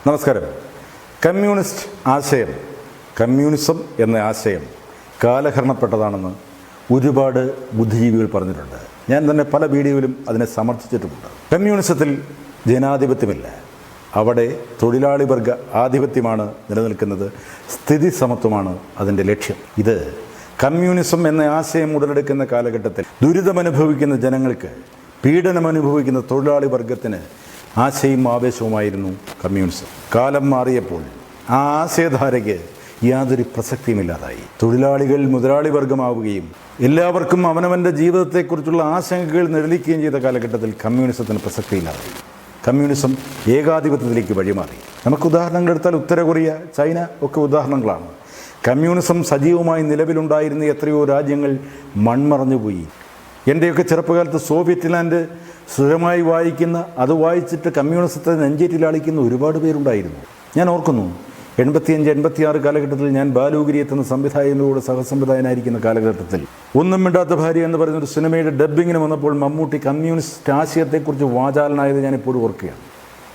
നമസ്കാരം. കമ്മ്യൂണിസ്റ്റ് ആശയം, കമ്മ്യൂണിസം എന്ന ആശയം കാലഹരണപ്പെട്ടതാണെന്ന് ഒരുപാട് ബുദ്ധിജീവികൾ പറഞ്ഞിട്ടുണ്ട്. ഞാൻ തന്നെ പല വീഡിയോയിലും അതിനെ സമർത്ഥിച്ചിട്ടുമുണ്ട്. കമ്മ്യൂണിസത്തിൽ ജനാധിപത്യമില്ല, അവിടെ തൊഴിലാളി വർഗ ആധിപത്യമാണ് നിലനിൽക്കുന്നത്, സ്ഥിതി സമത്വമാണ് അതിൻ്റെ ലക്ഷ്യം. ഇത് കമ്മ്യൂണിസം എന്ന ആശയം ഉടലെടുക്കുന്ന കാലഘട്ടത്തിൽ ദുരിതമനുഭവിക്കുന്ന ജനങ്ങൾക്ക്, പീഡനമനുഭവിക്കുന്ന തൊഴിലാളി വർഗത്തിന് ആശയും ആവേശവുമായിരുന്നു കമ്മ്യൂണിസം. കാലം മാറിയപ്പോൾ ആ ആശയധാരയ്ക്ക് യാതൊരു പ്രസക്തിയുമില്ലാതായി. തൊഴിലാളികൾ മുതലാളി വർഗമാവുകയും എല്ലാവർക്കും അവനവൻ്റെ ജീവിതത്തെക്കുറിച്ചുള്ള ആശങ്കകൾ നിഴലിക്കുകയും ചെയ്ത കാലഘട്ടത്തിൽ കമ്മ്യൂണിസത്തിന് പ്രസക്തിയില്ലാതായി. കമ്മ്യൂണിസം ഏകാധിപത്യത്തിലേക്ക് വഴിമാറി. നമുക്ക് ഉദാഹരണങ്ങൾ എടുത്താൽ ഉത്തര കൊറിയ, ചൈന ഒക്കെ ഉദാഹരണങ്ങളാണ്. കമ്മ്യൂണിസം സജീവമായി നിലവിലുണ്ടായിരുന്ന എത്രയോ രാജ്യങ്ങൾ മൺമറഞ്ഞുപോയി. എൻ്റെയൊക്കെ ചെറുപ്പകാലത്ത് സോവിയറ്റ് ലാൻഡ് സ്ഥിരമായി വായിക്കുന്ന, അത് വായിച്ചിട്ട് കമ്മ്യൂണിസത്തെ നെഞ്ചേറ്റിലാളിക്കുന്ന ഒരുപാട് പേരുണ്ടായിരുന്നു. ഞാൻ ഓർക്കുന്നു, 85-86 കാലഘട്ടത്തിൽ ഞാൻ ബാലുഗിരി എത്തുന്ന സംവിധായകനോട് സഹസംവിധായകനായിരിക്കുന്ന കാലഘട്ടത്തിൽ ഒന്നും മിണ്ടാത്ത ഭാര്യ എന്ന് പറയുന്ന ഒരു സിനിമയുടെ ഡബ്ബിങ്ങിന് വന്നപ്പോൾ മമ്മൂട്ടി കമ്മ്യൂണിസ്റ്റ് ആശയത്തെക്കുറിച്ച് വാചാലനായത് ഞാൻ ഇപ്പോഴും ഓർക്കുകയാണ്.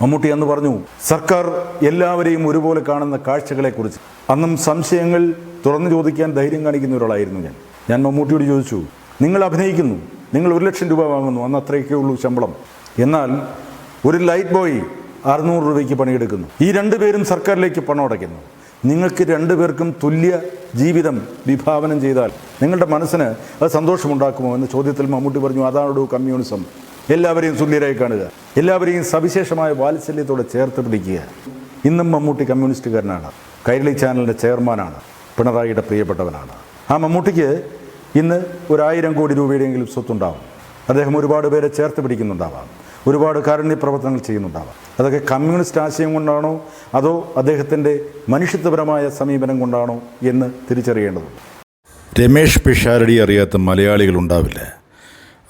മമ്മൂട്ടി അന്ന് പറഞ്ഞു, സർക്കാർ എല്ലാവരെയും ഒരുപോലെ കാണുന്ന കാഴ്ചകളെക്കുറിച്ച്. അന്നും സംശയങ്ങൾ തുറന്നു ചോദിക്കാൻ ധൈര്യം കാണിക്കുന്ന ഒരാളായിരുന്നു ഞാൻ മമ്മൂട്ടിയോട് ചോദിച്ചു, നിങ്ങൾ അഭിനയിക്കുന്നു, നിങ്ങൾ 1 ലക്ഷം രൂപ വാങ്ങുന്നു, അന്ന് അത്രയൊക്കെ ഉള്ളൂ ശമ്പളം, എന്നാൽ ഒരു ലൈറ്റ് ബോയ് 600 രൂപയ്ക്ക് പണിയെടുക്കുന്നു, ഈ 2 പേരും സർക്കാരിലേക്ക് പണം അടയ്ക്കുന്നു, നിങ്ങൾക്ക് 2 പേർക്കും തുല്യ ജീവിതം വിഭാവനം ചെയ്താൽ നിങ്ങളുടെ മനസ്സിന് അത് സന്തോഷമുണ്ടാക്കുമോ എന്ന ചോദ്യത്തിൽ മമ്മൂട്ടി പറഞ്ഞു, അതാണോ കമ്മ്യൂണിസം, എല്ലാവരെയും തുല്യരായി കാണുക, എല്ലാവരെയും സവിശേഷമായ വാത്സല്യത്തോടെ ചേർത്ത് പിടിക്കുക. ഇന്നും മമ്മൂട്ടി കമ്മ്യൂണിസ്റ്റുകാരനാണ്, കൈരളി ചാനലിൻ്റെ ചെയർമാനാണ്, പിണറായിയുടെ പ്രിയപ്പെട്ടവനാണ്. ആ മമ്മൂട്ടിക്ക് ഇന്ന് 1000 കോടി രൂപയുടെയെങ്കിലും സ്വത്തുണ്ടാവും. അദ്ദേഹം ഒരുപാട് പേരെ ചേർത്ത് പിടിക്കുന്നുണ്ടാവാം, ഒരുപാട് കാരുണ്യ പ്രവർത്തനങ്ങൾ ചെയ്യുന്നുണ്ടാവാം. അതൊക്കെ കമ്മ്യൂണിസ്റ്റ് ആശയം കൊണ്ടാണോ അതോ അദ്ദേഹത്തിൻ്റെ മനുഷ്യത്വപരമായ സമീപനം കൊണ്ടാണോ എന്ന് തിരിച്ചറിയേണ്ടതുണ്ട്. രമേഷ് പിഷാരടി അറിയാത്ത മലയാളികൾ ഉണ്ടാവില്ല.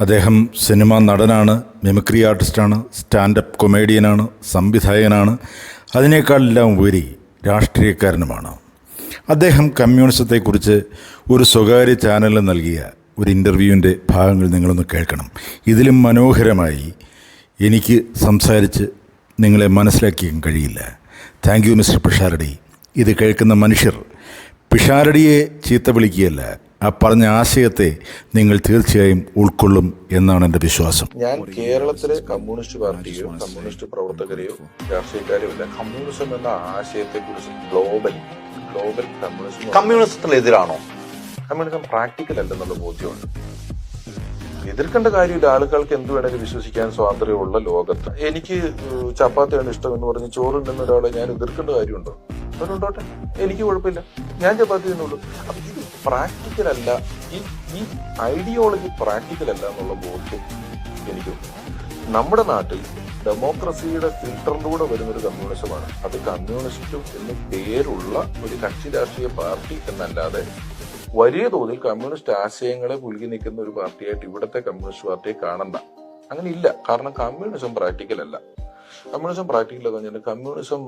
അദ്ദേഹം സിനിമാ നടനാണ്, മിമിക്രി ആർട്ടിസ്റ്റാണ്, സ്റ്റാൻഡപ്പ് കൊമേഡിയനാണ്, സംവിധായകനാണ്, അതിനേക്കാളെല്ലാം ഉപരി രാഷ്ട്രീയക്കാരനുമാണ്. അദ്ദേഹം കമ്മ്യൂണിസത്തെക്കുറിച്ച് ഒരു സ്വകാര്യ ചാനലിന് നൽകിയ ഒരു ഇൻ്റർവ്യൂവിൻ്റെ ഭാഗങ്ങൾ നിങ്ങളൊന്ന് കേൾക്കണം. ഇതിലും മനോഹരമായി എനിക്ക് സംസാരിച്ച് നിങ്ങളെ മനസ്സിലാക്കിയും കഴിയില്ല. Thank you mister Pisharody. ഇത് കേൾക്കുന്ന മനുഷ്യർ പിഷാരടിയെ ചീത്ത വിളിക്കുകയല്ല, ആ പറഞ്ഞ ആശയത്തെ നിങ്ങൾ തീർച്ചയായും ഉൾക്കൊള്ളും എന്നാണ് എൻ്റെ വിശ്വാസം. ഞാൻ കേരളത്തിലെ കമ്മ്യൂണിസ്റ്റ് പാർട്ടിയോ കമ്മ്യൂണിസ്റ്റ് പ്രവർത്തകരെയോ രാഷ്ട്രീയക്കാരെയോ ഇല്ല, കമ്മ്യൂണിസം എന്ന ആശയത്തെക്കുറിച്ച് ഗ്ലോബൽ കമ്മ്യൂണിസത്തിനെതിരാണോ? കമ്മ്യൂണിസം പ്രാക്ടിക്കൽ അല്ലെന്നുള്ള ബോധ്യമുണ്ട്. എതിർക്കേണ്ട കാര്യമില്ല. ആളുകൾക്ക് എന്ത് വേണേലും വിശ്വസിക്കാൻ സ്വാതന്ത്ര്യമുള്ള ലോകത്ത് എനിക്ക് ചപ്പാത്തിയാണ് ഇഷ്ടം എന്ന് പറഞ്ഞ് ചോറുണ്ടെന്ന ഒരാളെ ഞാൻ എതിർക്കേണ്ട കാര്യമുണ്ടോ? അവരുണ്ടോട്ടെ, എനിക്ക് കുഴപ്പമില്ല, ഞാൻ ചപ്പാത്തി തിന്നുള്ളൂ. അപ്പൊ ഇത് പ്രാക്ടിക്കൽ അല്ല, ഈ ഐഡിയോളജി പ്രാക്ടിക്കൽ അല്ല എന്നുള്ള ബോധ്യം എനിക്കുണ്ട്. നമ്മുടെ നാട്ടിൽ ഡെമോക്രസിയുടെ ഫിൽട്ടറിലൂടെ വരുന്നൊരു കമ്മ്യൂണിസമാണ്. അത് കമ്മ്യൂണിസ്റ്റ് എന്ന് പേരുള്ള ഒരു കക്ഷി രാഷ്ട്രീയ പാർട്ടി എന്നല്ലാതെ വലിയ തോതിൽ കമ്മ്യൂണിസ്റ്റ് ആശയങ്ങളെ പുലുകി നിൽക്കുന്ന ഒരു പാർട്ടിയായിട്ട് ഇവിടുത്തെ കമ്മ്യൂണിസ്റ്റ് പാർട്ടിയെ കാണണ്ട. അങ്ങനെ ഇല്ല. കാരണം കമ്മ്യൂണിസം പ്രാക്ടിക്കൽ അല്ല. കമ്മ്യൂണിസം പ്രാക്ടിക്കൽ എന്ന് പറഞ്ഞാൽ കമ്മ്യൂണിസം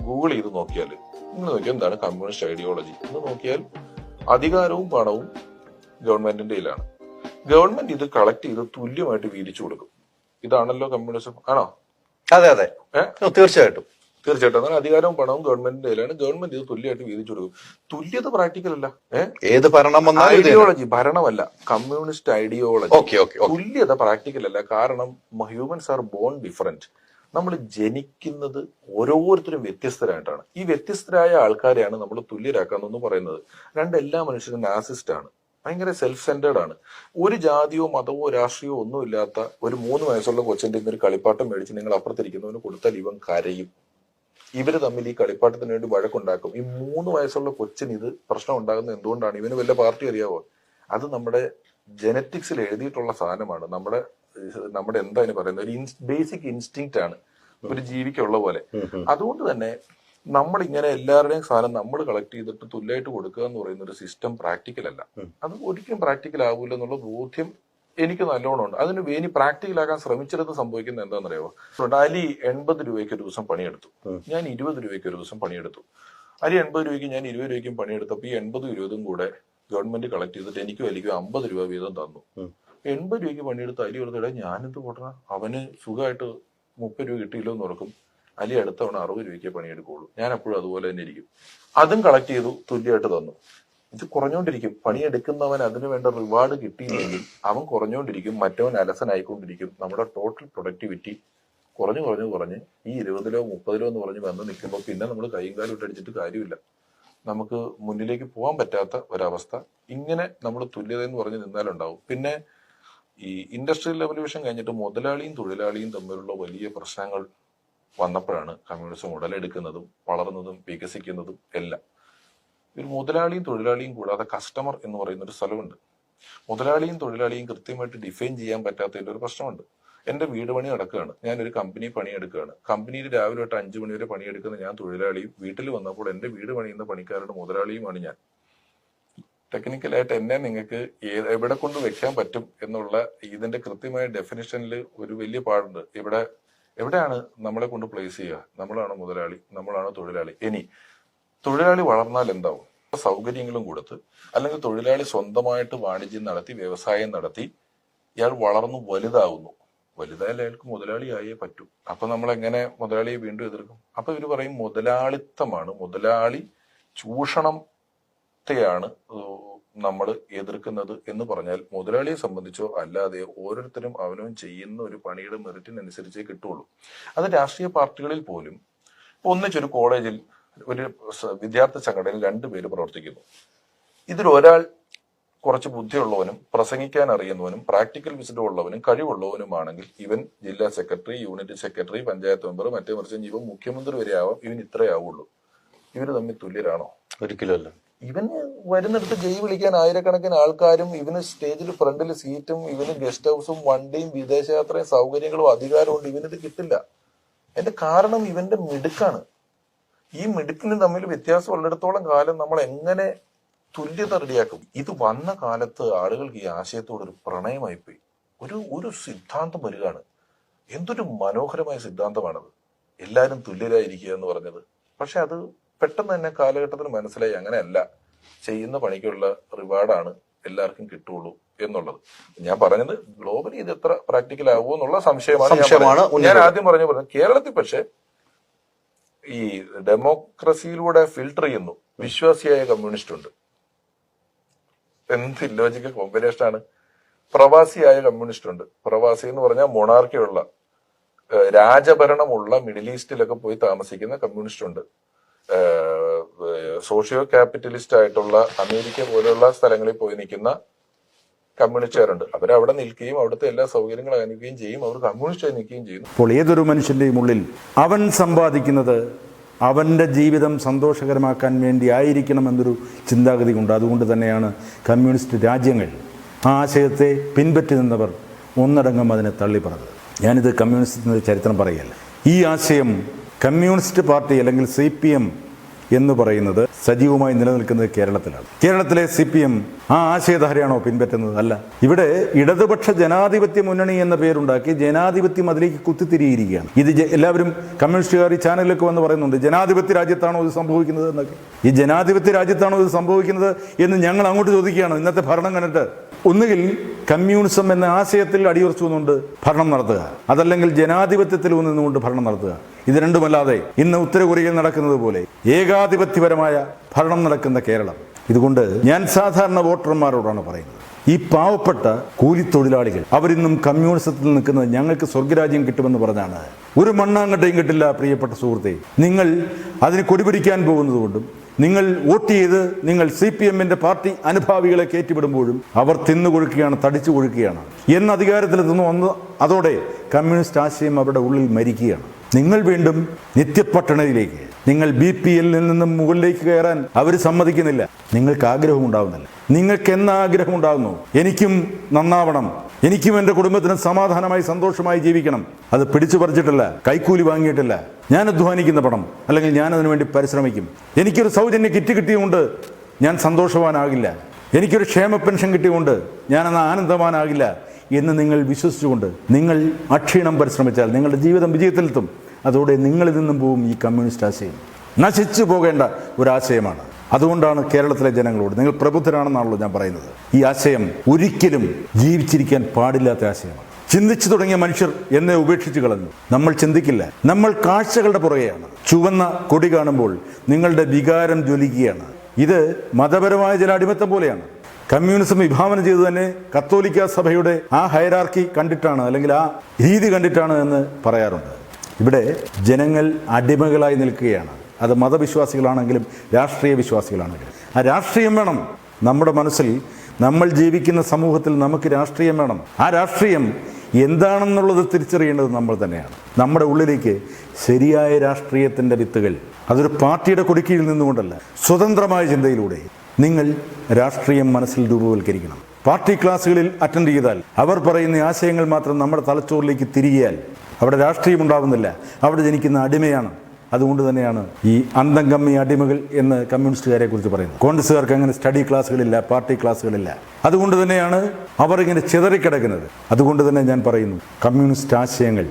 ഗൂഗിൾ ചെയ്ത് നോക്കിയാൽ, നിങ്ങൾ നോക്കിയാൽ എന്താണ് കമ്മ്യൂണിസ്റ്റ് ഐഡിയോളജി എന്ന് നോക്കിയാൽ അധികാരവും പണവും ഗവൺമെന്റിന്റെ കയ്യിലാണ്. ഗവൺമെന്റ് ഇത് കളക്ട് ചെയ്ത് തുല്യമായിട്ട് വീതിച്ചു കൊടുക്കും. ഇതാണല്ലോ കമ്മ്യൂണിസം, ആണോ? അതെ അതെ, തീർച്ചയായിട്ടും. എന്നാൽ അധികാരവും പണവും ഗവൺമെന്റിന്റെ കയ്യിലാണ്. ഗവൺമെന്റ് ഇത് തുല്യമായിട്ട് വീതിച്ചു കൊടുക്കും. തുല്യത പ്രാക്ടിക്കൽ അല്ല. ഏത് ഭരണം വന്നാലും ഐഡിയോളജി, ഭരണമല്ല, കമ്മ്യൂണിസ്റ്റ് ഐഡിയോളജി. തുല്യത പ്രാക്ടിക്കൽ അല്ല. കാരണം ഹ്യൂമൻസ് ആർ ബോൺ ഡിഫറെന്റ്. നമ്മൾ ജനിക്കുന്നത് ഓരോരുത്തരും വ്യത്യസ്തരായിട്ടാണ്. ഈ വ്യത്യസ്തരായ ആൾക്കാരെയാണ് നമ്മൾ തുല്യരാക്കാന്നെന്ന് പറയുന്നത്. എല്ലാ മനുഷ്യരും നാസിസ്റ്റ് ആണ്, ഭയങ്കര സെൽഫ് സെന്റേർഡ് ആണ്. ഒരു ജാതിയോ മതമോ രാഷ്ട്രീയമോ ഒന്നുമില്ലാത്ത ഒരു 3 വയസ്സുള്ള കൊച്ചിന്റെ ഇന്നൊരു കളിപ്പാട്ടം മേടിച്ച് നിങ്ങൾ അപ്പുറത്തിരിക്കുന്നവന് കൊടുത്താൽ ഇവൻ കരയും. ഇവര് തമ്മിൽ ഈ കളിപ്പാട്ടത്തിന് വേണ്ടി വഴക്കുണ്ടാക്കും. ഈ 3 വയസ്സുള്ള കൊച്ചിന് ഇത് പ്രശ്നം ഉണ്ടാകുന്നത് എന്തുകൊണ്ടാണ്? ഇവന് വല്ല പാർട്ടി അറിയാവോ? അത് നമ്മുടെ ജനറ്റിക്സിൽ എഴുതിയിട്ടുള്ള സാധനമാണ്. നമ്മുടെ എന്താ പറയുന്നത്, ഒരു ബേസിക് ഇൻസ്റ്റിങ്ക്റ്റ് ആണ് ഒരു ജീവിക്കുള്ള പോലെ. അതുകൊണ്ട് തന്നെ നമ്മളിങ്ങനെ എല്ലാവരുടെയും സാധനം നമ്മൾ കളക്ട് ചെയ്തിട്ട് തുല്യമായിട്ട് കൊടുക്കുക എന്ന് പറയുന്ന ഒരു സിസ്റ്റം പ്രാക്ടിക്കൽ അല്ല. അത് ഒരിക്കലും പ്രാക്ടിക്കൽ ആകൂല എന്നുള്ള ബോധ്യം എനിക്ക് നല്ലോണം ഉണ്ട്. അതിന് ഇനി പ്രാക്ടിക്കലാക്കാൻ ശ്രമിച്ചിടത്ത് സംഭവിക്കുന്നത് എന്താണെന്നറിയാമോ? അലി 80 രൂപയ്ക്ക് ഒരു ദിവസം പണിയെടുത്തു, ഞാൻ 20 രൂപയ്ക്ക് ഒരു ദിവസം പണിയെടുത്തു. അലി 80 രൂപയ്ക്ക്, ഞാൻ 20 രൂപയ്ക്കും പണിയെടുത്തപ്പോൾ ഈ 80 20 കൂടെ ഗവൺമെന്റ് കളക്ട് ചെയ്തിട്ട് എനിക്കും അലിക്കും 50 രൂപ വീതം തന്നു. 80 രൂപയ്ക്ക് പണിയെടുത്ത് അലി കൊടുത്തിടെ ഞാനെന്ത് പോട്ടണ, അവന് സുഖമായിട്ട് 30 രൂപ കിട്ടിയില്ലോ എന്ന് ഓർക്കും. അലി അടുത്ത തവണ 60 രൂപയ്ക്ക് പണിയെടുക്കുള്ളൂ. ഞാൻ എപ്പോഴും അതുപോലെ തന്നെ ഇരിക്കും. അതും കളക്ട് ചെയ്തു, തുല്യമായിട്ട് തന്നു. ഇത് കുറഞ്ഞുകൊണ്ടിരിക്കും. പണിയെടുക്കുന്നവൻ അതിനു വേണ്ട റിവാർഡ് കിട്ടിയില്ലെങ്കിൽ അവൻ കുറഞ്ഞുകൊണ്ടിരിക്കും, മറ്റവൻ അലസനായിക്കൊണ്ടിരിക്കും. നമ്മുടെ ടോട്ടൽ പ്രൊഡക്ടിവിറ്റി കുറഞ്ഞ് ഈ 20 30 എന്ന് പറഞ്ഞ് വന്ന് നിൽക്കുമ്പോൾ പിന്നെ നമ്മൾ കൈയും കാലും ഇട്ടടിച്ചിട്ട് കാര്യമില്ല. നമുക്ക് മുന്നിലേക്ക് പോകാൻ പറ്റാത്ത ഒരവസ്ഥ. ഇങ്ങനെ നമ്മൾ തുല്യത എന്ന് പറഞ്ഞ് നിന്നാലുണ്ടാവും. പിന്നെ ഈ ഇൻഡസ്ട്രിയൽ റെവല്യൂഷൻ കഴിഞ്ഞിട്ട് മുതലാളിയും തൊഴിലാളിയും തമ്മിലുള്ള വലിയ പ്രശ്നങ്ങൾ വന്നപ്പോഴാണ് കമ്മ്യൂണിസം ഉടലെടുക്കുന്നതും വളർന്നതും വികസിക്കുന്നതും എല്ലാം. ഒരു മുതലാളിയും തൊഴിലാളിയും കൂടാതെ കസ്റ്റമർ എന്ന് പറയുന്ന ഒരു സ്ഥലമുണ്ട്. മുതലാളിയും തൊഴിലാളിയും കൃത്യമായിട്ട് ഡിഫൈൻ ചെയ്യാൻ പറ്റാത്തതിന്റെ ഒരു പ്രശ്നമുണ്ട്. എന്റെ വീട് പണി നടക്കുകയാണ്, ഞാനൊരു കമ്പനി പണിയെടുക്കുകയാണ്. കമ്പനിയിൽ രാവിലെ തൊട്ട് 5 മണി വരെ പണിയെടുക്കുന്ന ഞാൻ തൊഴിലാളിയും, വീട്ടിൽ വന്നപ്പോൾ എന്റെ വീട് പണിയുന്ന പണിക്കാരുടെ മുതലാളിയുമാണ് ഞാൻ. ടെക്നിക്കലായിട്ട് എന്നെ നിങ്ങൾക്ക് എവിടെ കൊണ്ട് വെക്കാൻ പറ്റും എന്നുള്ള ഇതിന്റെ കൃത്യമായ ഡെഫിനിഷനിൽ ഒരു വലിയ പാടുണ്ട്. എവിടെയാണ് നമ്മളെ കൊണ്ട് പ്ലേസ് ചെയ്യുക? നമ്മളാണ് മുതലാളി, നമ്മളാണ് തൊഴിലാളി. ഇനി തൊഴിലാളി വളർന്നാൽ എന്താവും? സൗകര്യങ്ങളും കൊടുത്ത്, അല്ലെങ്കിൽ തൊഴിലാളി സ്വന്തമായിട്ട് വാണിജ്യം നടത്തി വ്യവസായം നടത്തി ഇയാൾ വളർന്നു വലുതാവുന്നു. വലുതായാൽ അയാൾക്ക് മുതലാളിയായേ പറ്റൂ. അപ്പൊ നമ്മൾ എങ്ങനെ മുതലാളിയെ വീണ്ടും എതിർക്കും? അപ്പൊ ഇവർ പറയും മുതലാളിത്തമാണ്, മുതലാളി ചൂഷണത്തെയാണ് നമ്മൾ എതിർക്കുന്നത് എന്ന് പറഞ്ഞാൽ മുതലാളിയെ സംബന്ധിച്ചോ അല്ലാതെ ഓരോരുത്തരും അവനവൻ ചെയ്യുന്ന ഒരു പണിയുടെ മെറിറ്റിനനുസരിച്ചേ കിട്ടുള്ളൂ. അത് രാഷ്ട്രീയ പാർട്ടികളിൽ പോലും ഒന്നിച്ചൊരു കോളേജിൽ ഒരു വിദ്യാർത്ഥി സംഘടനയിൽ 2 പേര് പ്രവർത്തിക്കുന്നു. ഇതിൽ ഒരാൾ കുറച്ച് ബുദ്ധിയുള്ളവനും പ്രസംഗിക്കാൻ അറിയുന്നവനും പ്രാക്ടിക്കൽ വിസിറ്റം ഉള്ളവനും കഴിവുള്ളവനുമാണെങ്കിൽ ഇവൻ ജില്ലാ secretary, unit secretary, panchayat member, മറ്റേ മറിച്ച് ഇവൻ മുഖ്യമന്ത്രി വരെ ആവാം. ഇവൻ ഇത്രേ ആവുള്ളൂ. ഇവര് തമ്മിൽ തുല്യരാണോ? ഒരിക്കലും അല്ല. ഇവന് വരുന്നിടത്ത് ജയ് വിളിക്കാൻ ആയിരക്കണക്കിന് ആൾക്കാരും, ഇവന് സ്റ്റേജിൽ ഫ്രണ്ടിൽ സീറ്റും, ഇവന് ഗസ്റ്റ് ഹൗസും വണ്ടിയും വിദേശയാത്രയും സൗകര്യങ്ങളും അധികാരവും ഉണ്ട്. ഇവനിത് കിട്ടില്ല. അതിന്റെ കാരണം ഇവന്റെ മിടുക്കാണ്. ഈ മിടുക്കിന് തമ്മിൽ വ്യത്യാസം ഉള്ളിടത്തോളം കാലം നമ്മൾ എങ്ങനെ തുല്യത റെഡിയാക്കും? ഇത് വന്ന കാലത്ത് ആളുകൾക്ക് ഈ ആശയത്തോട് ഒരു പ്രണയമായിപ്പോയി. ഒരു സിദ്ധാന്തം വരികയാണ്. എന്തൊരു മനോഹരമായ സിദ്ധാന്തമാണത്, എല്ലാവരും തുല്യരായിരിക്കുക എന്ന് പറഞ്ഞത്. പക്ഷെ അത് പെട്ടെന്ന് തന്നെ കാലഘട്ടത്തിന് മനസ്സിലായി അങ്ങനെയല്ല, ചെയ്യുന്ന പണിക്കുള്ള റിവാർഡാണ് എല്ലാവർക്കും കിട്ടുള്ളൂ എന്നുള്ളത്. ഞാൻ പറഞ്ഞത് ഗ്ലോബലി ഇത് എത്ര പ്രാക്ടിക്കൽ ആവുമോ എന്നുള്ള സംശയമാണ്. ഞാൻ ആദ്യം പറഞ്ഞു കേരളത്തിൽ പക്ഷെ ഈ ഡെമോക്രസിയിലൂടെ ഫിൽട്ടർ ചെയ്യുന്നു വിശ്വാസിയായ കമ്മ്യൂണിസ്റ്റ് ഉണ്ട്. എന്ത് ഇല്ലോജിക്കൽ കോമ്പിനേഷൻ ആണ്. പ്രവാസിയായ കമ്മ്യൂണിസ്റ്റ് ഉണ്ട്. പ്രവാസി എന്ന് പറഞ്ഞാൽ മൊണാർക്കിയുള്ള രാജഭരണമുള്ള മിഡിൽ ഈസ്റ്റിലൊക്കെ പോയി താമസിക്കുന്ന കമ്മ്യൂണിസ്റ്റ് ഉണ്ട്. സോഷ്യോ ക്യാപിറ്റലിസ്റ്റ് ആയിട്ടുള്ള അമേരിക്ക പോലെയുള്ള സ്ഥലങ്ങളിൽ പോയി നിൽക്കുന്ന കമ്മ്യൂണിസ്റ്റുകാരുണ്ട്. അവരവിടെ നിൽക്കുകയും അവിടുത്തെ എല്ലാ സൗകര്യങ്ങളും അനുഭവിക്കുകയും ചെയ്യും. അവർ കമ്മ്യൂണിസ്റ്റായി നിൽക്കുകയും ചെയ്യുന്നു. അപ്പോൾ ഏതൊരു മനുഷ്യന്റെയും ഉള്ളിൽ അവൻ സമ്പാദിക്കുന്നത് അവൻ്റെ ജീവിതം സന്തോഷകരമാക്കാൻ വേണ്ടി ആയിരിക്കണം എന്നൊരു ചിന്താഗതി ഉണ്ട്. അതുകൊണ്ട് തന്നെയാണ് കമ്മ്യൂണിസ്റ്റ് രാജ്യങ്ങൾ ആ ആശയത്തെ പിൻപറ്റി നിന്നവർ ഒന്നടങ്കം അതിനെ തള്ളിപ്പറഞ്ഞത്. ഞാനിത് കമ്മ്യൂണിസത്തിൻ്റെ ചരിത്രം പറയുകയല്ല. ഈ ആശയം കമ്മ്യൂണിസ്റ്റ് പാർട്ടി അല്ലെങ്കിൽ CPM എന്ന് പറയുന്നത് സജീവമായി നിലനിൽക്കുന്നത് കേരളത്തിലാണ്. കേരളത്തിലെ CPM ആ ആശയധാരയാണോ പിൻപറ്റുന്നത്? അല്ല. ഇവിടെ ഇടതുപക്ഷ ജനാധിപത്യ മുന്നണി എന്ന പേരുണ്ടാക്കി ജനാധിപത്യം അതിലേക്ക് കുത്തിത്തിരിയിരിക്കുകയാണ്. ഇത് എല്ലാവരും കമ്മ്യൂണിസ്റ്റുകാർ ഈ ചാനലിലൊക്കെ വന്ന് പറയുന്നുണ്ട്, ജനാധിപത്യ രാജ്യത്താണോ ഇത് സംഭവിക്കുന്നത് എന്നൊക്കെ. ഈ ജനാധിപത്യ രാജ്യത്താണോ ഇത് സംഭവിക്കുന്നത് എന്ന് ഞങ്ങൾ അങ്ങോട്ട് ചോദിക്കുകയാണ്. ഇന്നത്തെ ഭരണം കണ്ടിട്ട് ഒന്നുകിൽ കമ്മ്യൂണിസം എന്ന ആശയത്തിൽ അടിയുറച്ചുകൊണ്ട് ഭരണം നടത്തുക, അതല്ലെങ്കിൽ ജനാധിപത്യത്തിൽ നിന്നുകൊണ്ട് ഭരണം നടത്തുക. ഇത് രണ്ടുമല്ലാതെ ഇന്ന് ഉത്തര കൊറിയയിൽ നടക്കുന്നത് പോലെ ഏകാധിപത്യപരമായ ഭരണം നടക്കുന്ന കേരളം. ഇതുകൊണ്ട് ഞാൻ സാധാരണ വോട്ടർമാരോടാണ് പറയുന്നത്, ഈ പാവപ്പെട്ട കൂലിത്തൊഴിലാളികൾ അവരിന്നും കമ്മ്യൂണിസത്തിൽ നിൽക്കുന്നത് ഞങ്ങൾക്ക് സ്വർഗരാജ്യം കിട്ടുമെന്ന് പറഞ്ഞാണ്. ഒരു മണ്ണാങ്കട്ടയും കിട്ടില്ല പ്രിയപ്പെട്ട സുഹൃത്തെ. നിങ്ങൾ അതിന് കൊടിപിടിക്കാൻ പോകുന്നതുകൊണ്ടും നിങ്ങൾ വോട്ട് ചെയ്ത് നിങ്ങൾ CPMന്റെ പാർട്ടി അനുഭാവികളെ കയറ്റിവിടുമ്പോഴും അവർ തിന്നുകൊഴുക്കുകയാണ്, തടിച്ചു കൊഴുക്കുകയാണ്. എന്ന് അധികാരത്തിലെത്തുന്നു ഒന്ന് അതോടെ കമ്മ്യൂണിസ്റ്റ് ആശയം അവരുടെ ഉള്ളിൽ മരിക്കുകയാണ്. നിങ്ങൾ വീണ്ടും നിത്യപട്ടണയിലേക്ക്, നിങ്ങൾ BPL നിന്നും മുകളിലേക്ക് കയറാൻ അവർ സമ്മതിക്കുന്നില്ല. നിങ്ങൾക്ക് ആഗ്രഹം ഉണ്ടാവുന്നില്ല. നിങ്ങൾക്ക് എന്നാഗ്രഹം ഉണ്ടാകുന്നു, എനിക്കും നന്നാവണം, എനിക്കും എൻ്റെ കുടുംബത്തിനും സമാധാനമായി സന്തോഷമായി ജീവിക്കണം. അത് പിടിച്ചു പറിച്ചിട്ടില്ല, കൈക്കൂലി വാങ്ങിയിട്ടില്ല, ഞാൻ അധ്വാനിക്കുന്ന പണം, അല്ലെങ്കിൽ ഞാൻ അതിനു വേണ്ടി പരിശ്രമിക്കും. എനിക്കൊരു സൗജന്യ കിറ്റ് കിട്ടിയുകൊണ്ട് ഞാൻ സന്തോഷവാനാകില്ല, എനിക്കൊരു ക്ഷേമ പെൻഷൻ കിട്ടിയുകൊണ്ട് ഞാനന്ന് ആനന്ദവാനാകില്ല എന്ന് നിങ്ങൾ വിശ്വസിച്ചുകൊണ്ട് നിങ്ങൾ അക്ഷീണം പരിശ്രമിച്ചാൽ നിങ്ങളുടെ ജീവിതം വിജയത്തിലെത്തും. അതോടെ നിങ്ങളിൽ നിന്നും പോവും ഈ കമ്മ്യൂണിസ്റ്റ് ആശയം. നശിച്ചു പോകേണ്ട ഒരാശയമാണ്. അതുകൊണ്ടാണ് കേരളത്തിലെ ജനങ്ങളോട്, നിങ്ങൾ പ്രബുദ്ധരാണെന്നാണല്ലോ ഞാൻ പറയുന്നത്, ഈ ആശയം ഒരിക്കലും ജീവിച്ചിരിക്കാൻ പാടില്ലാത്ത ആശയമാണ്. ചിന്തിച്ചു തുടങ്ങിയ മനുഷ്യർ എന്നെ ഉപേക്ഷിച്ച് കളഞ്ഞു. നമ്മൾ ചിന്തിക്കില്ല, നമ്മൾ കാഴ്ചകളുടെ പുറകെയാണ്. ചുവന്ന കൊടി കാണുമ്പോൾ നിങ്ങളുടെ വികാരം ജ്വലിക്കുകയാണ്. ഇത് മതപരമായ ചില അടിമത്തം പോലെയാണ്. കമ്മ്യൂണിസം വിഭാവനം ചെയ്തു തന്നെ കത്തോലിക്ക സഭയുടെ ആ ഹൈറാർക്കി കണ്ടിട്ടാണ്, അല്ലെങ്കിൽ ആ രീതി കണ്ടിട്ടാണ് എന്ന് പറയാറുണ്ട്. ഇവിടെ ജനങ്ങൾ അടിമകളായി നിൽക്കുകയാണ്. അത് മതവിശ്വാസികളാണെങ്കിലും രാഷ്ട്രീയ വിശ്വാസികളാണെങ്കിലും. ആ രാഷ്ട്രീയം വേണം. നമ്മുടെ മനസ്സിൽ, നമ്മൾ ജീവിക്കുന്ന സമൂഹത്തിൽ നമുക്ക് രാഷ്ട്രീയം വേണം. ആ രാഷ്ട്രീയം എന്താണെന്നുള്ളത് തിരിച്ചറിയേണ്ടത് നമ്മൾ തന്നെയാണ്. നമ്മുടെ ഉള്ളിലേക്ക് ശരിയായ രാഷ്ട്രീയത്തിൻ്റെ വിത്തുകൾ, അതൊരു പാർട്ടിയുടെ കൊടിക്കീഴിൽ നിന്നുകൊണ്ടല്ല, സ്വതന്ത്രമായ ചിന്തയിലൂടെ നിങ്ങൾ രാഷ്ട്രീയം മനസ്സിൽ രൂപവൽക്കരിക്കണം. പാർട്ടി ക്ലാസ്സുകളിൽ അറ്റൻഡ് ചെയ്താൽ അവർ പറയുന്ന ആശയങ്ങൾ മാത്രം നമ്മുടെ തലച്ചോറിലേക്ക് തിരികിയാൽ അവിടെ രാഷ്ട്രീയം ഉണ്ടാകുന്നില്ല, അവിടെ ജനിക്കുന്ന അടിമയാണ്. അതുകൊണ്ട് തന്നെയാണ് ഈ അന്തം കമ്മി അടിമകൾ എന്ന് കമ്മ്യൂണിസ്റ്റുകാരെ കുറിച്ച് പറയുന്നത്. കോൺഗ്രസ്സുകാർക്ക് അങ്ങനെ സ്റ്റഡി ക്ലാസ്സുകളില്ല, പാർട്ടി ക്ലാസ്സുകളില്ല. അതുകൊണ്ട് തന്നെയാണ് അവർ ഇങ്ങനെ ചിതറിക്കിടക്കുന്നത്. അതുകൊണ്ട് തന്നെ ഞാൻ പറയുന്നു, കമ്മ്യൂണിസ്റ്റ് ആശയങ്ങൾ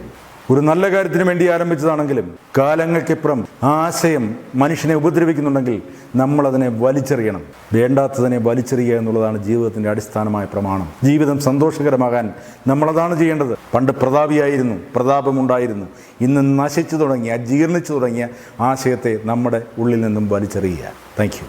ഒരു നല്ല കാര്യത്തിന് വേണ്ടി ആരംഭിച്ചതാണെങ്കിലും കാലങ്ങൾക്കിപ്പുറം ആ ആശയം മനുഷ്യനെ ഉപദ്രവിക്കുന്നുണ്ടെങ്കിൽ നമ്മളതിനെ വലിച്ചെറിയണം. വേണ്ടാത്തതിനെ വലിച്ചെറിയുക എന്നുള്ളതാണ് ജീവിതത്തിൻ്റെ അടിസ്ഥാനമായ പ്രമാണം. ജീവിതം സന്തോഷകരമാകാൻ നമ്മളതാണ് ചെയ്യേണ്ടത്. പണ്ട് പ്രതാപിയായിരുന്നു, പ്രതാപമുണ്ടായിരുന്നു. ഇന്ന് നശിച്ചു തുടങ്ങിയ, ജീർണിച്ചു തുടങ്ങിയ ആശയത്തെ നമ്മുടെ ഉള്ളിൽ നിന്നും വലിച്ചെറിയുക. Thank you.